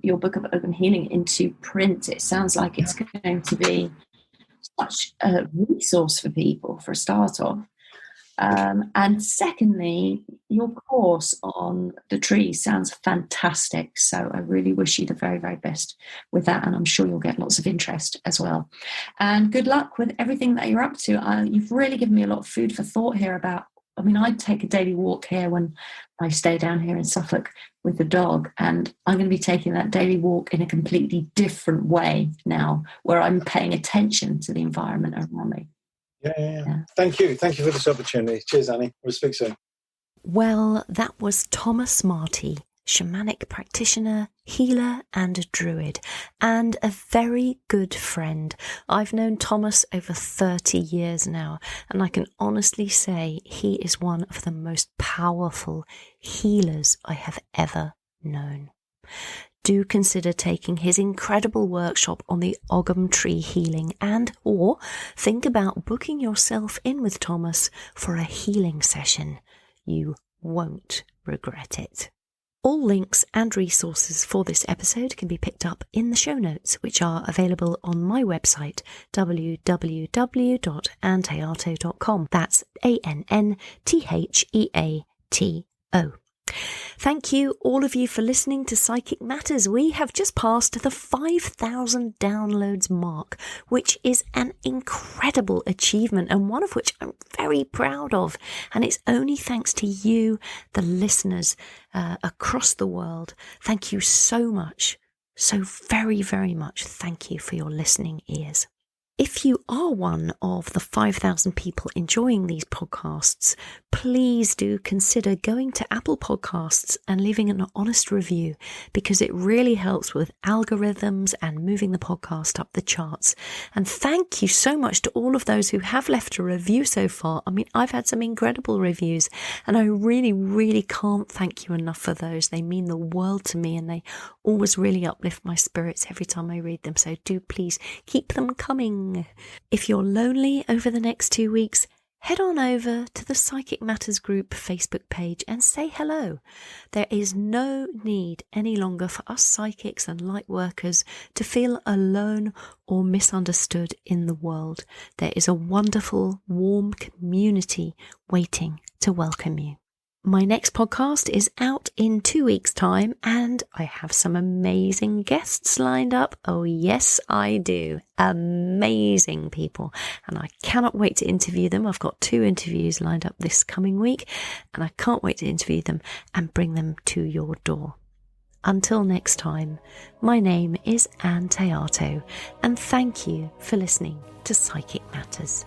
your book of Ogam Healing into print. It sounds like it's going to be such a resource for people for a start off. And secondly, your course on the trees sounds fantastic. So I really wish you the very, very best with that. And I'm sure you'll get lots of interest as well. And good luck with everything that you're up to. You've really given me a lot of food for thought here about, I take a daily walk here when I stay down here in Suffolk with the dog. And I'm going to be taking that daily walk in a completely different way now, where I'm paying attention to the environment around me. Yeah. Thank you for this opportunity. Cheers, Annie. We'll speak soon. Well, that was Thomas Marty, shamanic practitioner, healer and druid, and a very good friend. I've known Thomas over 30 years now, and I can honestly say he is one of the most powerful healers I have ever known. Do consider taking his incredible workshop on the Ogam Tree Healing or think about booking yourself in with Thomas for a healing session. You won't regret it. All links and resources for this episode can be picked up in the show notes, which are available on my website, www.annthéato.com. That's ANNTHEATO. Thank you, all of you, for listening to Psychic Matters. We have just passed the 5,000 downloads mark, which is an incredible achievement and one of which I'm very proud of. And it's only thanks to you, the listeners across the world. Thank you so much. So very, very much thank you for your listening ears. If you are one of the 5,000 people enjoying these podcasts, please do consider going to Apple Podcasts and leaving an honest review, because it really helps with algorithms and moving the podcast up the charts. And thank you so much to all of those who have left a review so far. I've had some incredible reviews, and I really, really can't thank you enough for those. They mean the world to me, and they always really uplift my spirits every time I read them. So do please keep them coming. If you're lonely over the next 2 weeks, head on over to the Psychic Matters group Facebook page and say hello. There is no need any longer for us psychics and light workers to feel alone or misunderstood in the world. There is a wonderful, warm community waiting to welcome you. My next podcast is out in 2 weeks' time, and I have some amazing guests lined up. Oh, yes, I do. Amazing people. And I cannot wait to interview them. I've got 2 interviews lined up this coming week, and I can't wait to interview them and bring them to your door. Until next time, my name is Ann Théato, and thank you for listening to Psychic Matters.